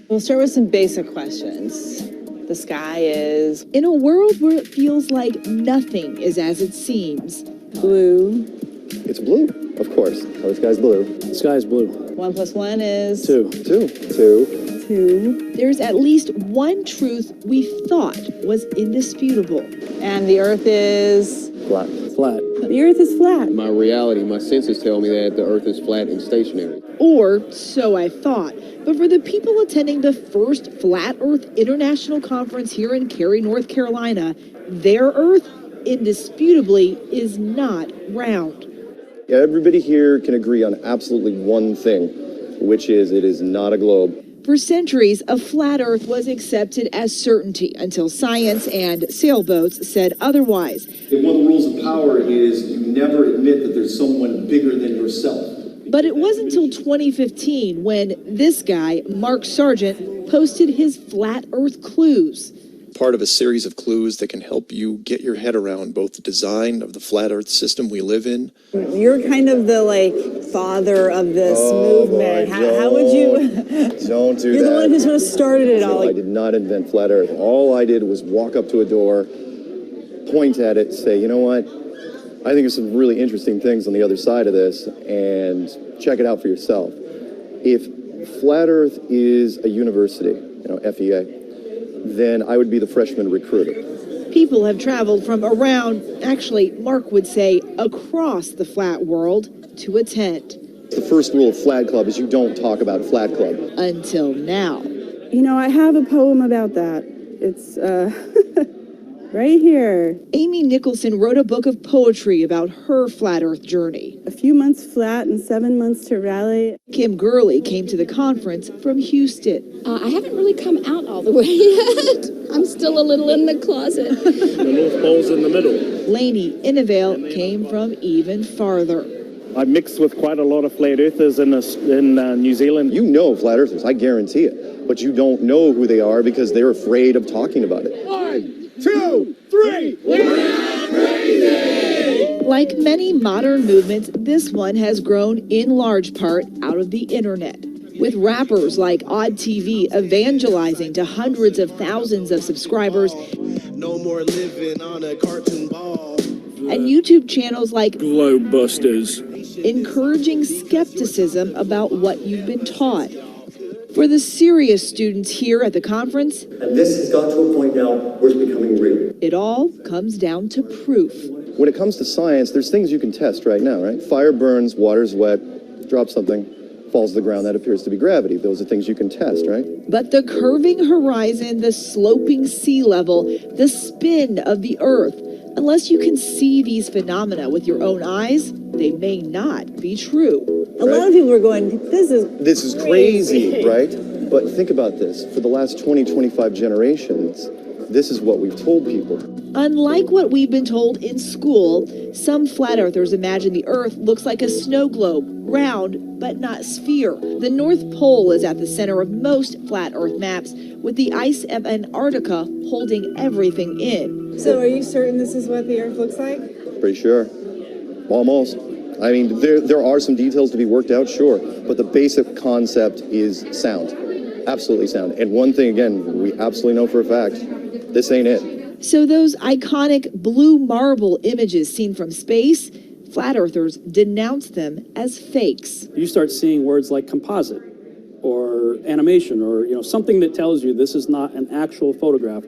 We'll start with some basic questions. The sky is, in a world where it feels like nothing is as it seems, blue. It's blue, of course. Oh, the sky's blue. The sky's blue. 1 + 1 is... 2. 2. There's at least one truth we thought was indisputable. And the Earth is... Flat. Flat. The Earth is flat. My reality, my senses tell me that the Earth is flat and stationary. Or so I thought. But for the people attending the first Flat Earth International Conference here in Cary, North Carolina, their Earth, indisputably, is not round. Yeah, everybody here can agree on absolutely one thing, which is it is not a globe. For centuries, a flat Earth was accepted as certainty until science and sailboats said otherwise. And one of the rules of power is you never admit that there's someone bigger than yourself. But it wasn't until 2015 when this guy, Mark Sargent, posted his Flat Earth clues. Part of a series of clues that can help you get your head around both the design of the flat Earth system we live in. You're kind of the father of this movement. How would you? Don't do that. You're the one who sort of started it all. I did not invent flat Earth. All I did was walk up to a door, point at it, say, you know what? I think there's some really interesting things on the other side of this, and check it out for yourself. If flat Earth is a university, FEA, then I would be the freshman recruiter. People have traveled from around, actually, Mark would say, across the flat world to attend. The first rule of Flat Club is you don't talk about Flat Club. Until now. I have a poem about that. It's, right here. Amy Nicholson wrote a book of poetry about her flat Earth journey. A few months flat and 7 months to rally. Kim Gurley came to the conference from Houston. I haven't really come out all the way yet. I'm still a little in the closet. The North Pole's in the middle. Lainey Innevale came from even farther. I mixed with quite a lot of flat earthers in New Zealand. You know Flat Earthers, I guarantee it. But you don't know who they are because they're afraid of talking about it. 1, 2, 3. We're crazy! Like many modern movements, this one has grown in large part out of the internet, with rappers like Odd TV evangelizing to hundreds of thousands of subscribers. No more living on a cartoon ball. And YouTube channels like Globebusters encouraging skepticism about what you've been taught. For the serious students here at the conference, And this has got to a point now where it's becoming real. it all comes down to proof. When it comes to science, there's things you can test right now, right? Fire burns, water's wet, drop something, falls to the ground, that appears to be gravity. Those are things you can test, right? But the curving horizon, the sloping sea level, the spin of the Earth, unless you can see these phenomena with your own eyes, they may not be true. A lot of people are going, this is crazy, right? But think about this. For the last 20, 25 generations, this is what we've told people. Unlike what we've been told in school, some flat earthers imagine the Earth looks like a snow globe, round but not sphere. The North Pole is at the center of most flat Earth maps, with the ice of Antarctica holding everything in. So are you certain this is what the Earth looks like? Pretty sure. Almost. I mean, there are some details to be worked out, sure, but the basic concept is sound. Absolutely sound. And one thing, again, we absolutely know for a fact, this ain't it. So those iconic blue marble images seen from space, flat earthers denounce them as fakes. You start seeing words like composite or animation or something that tells you this is not an actual photograph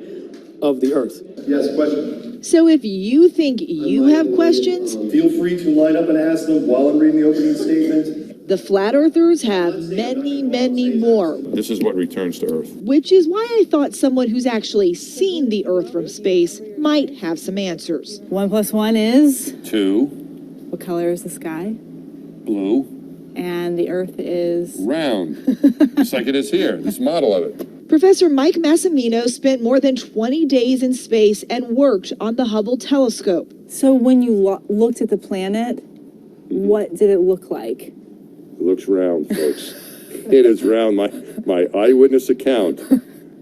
of the Earth. Yes, question. So if you think you have questions, Feel free to line up and ask them while I'm reading the opening statement. the flat earthers have many, many more. This is what returns to Earth. Which is why I thought someone who's actually seen the Earth from space might have some answers. 1 + 1 is? 2, What color is the sky? blue, And the Earth is? round, just like it is here, this model of it. Professor Mike Massimino spent more than 20 days in space and worked on the Hubble telescope. So when you looked at the planet, what did it look like? It looks round, folks. It is round. My eyewitness account,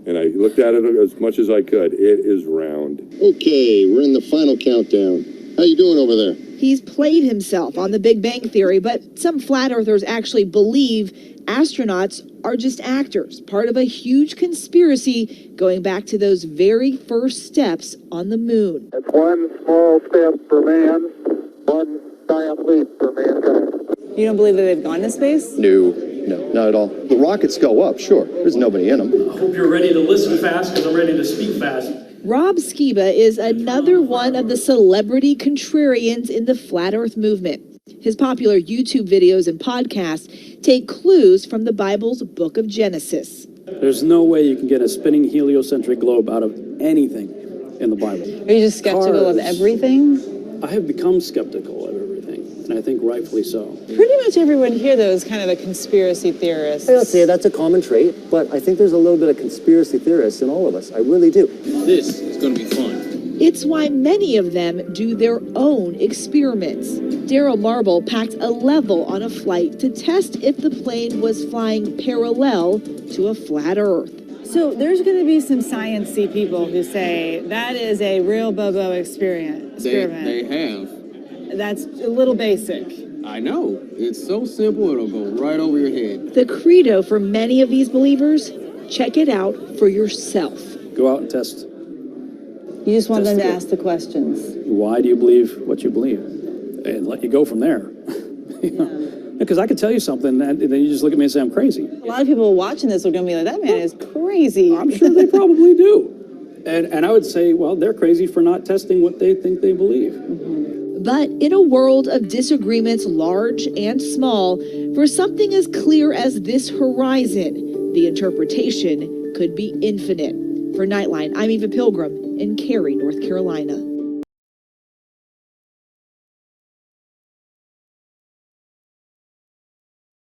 and I looked at it as much as I could. It is round. Okay, we're in the final countdown. How you doing over there? He's played himself on The Big Bang Theory, but some flat earthers actually believe astronauts are just actors, part of a huge conspiracy going back to those very first steps on the moon. It's one small step for man, one giant leap for mankind. You don't believe that they've gone to space? No, not at all. The rockets go up, sure. There's nobody in them. I hope you're ready to listen fast because I'm ready to speak fast. Rob Skiba is another one of the celebrity contrarians in the flat earth movement. His popular YouTube videos and podcasts take clues from the Bible's book of Genesis. There's no way you can get a spinning heliocentric globe out of anything in the Bible. Are you just skeptical of everything? I have become skeptical of everything, and I think rightfully so. Pretty much everyone here, though, is kind of a conspiracy theorist. I don't say that's a common trait, but I think there's a little bit of conspiracy theorists in all of us. I really do. This is going to be fun. It's why many of them do their own experiments. Daryl Marble packed a level on a flight to test if the plane was flying parallel to a flat Earth. So there's going to be some science-y people who say that is a real Bobo experiment. They have. That's a little basic. I know. It's so simple, it'll go right over your head. The credo for many of these believers, check it out for yourself. Go out and test. You just want them to ask the questions. Why do you believe what you believe? And let you go from there. Because I could tell you something, and then you just look at me and say I'm crazy. A lot of people watching this are going to be like, that man is crazy. I'm sure they probably do. And I would say, well, they're crazy for not testing what they think they believe. Mm-hmm. But in a world of disagreements large and small, for something as clear as this horizon, the interpretation could be infinite. For NightLine, I'm Eva Pilgrim in Cary, North Carolina.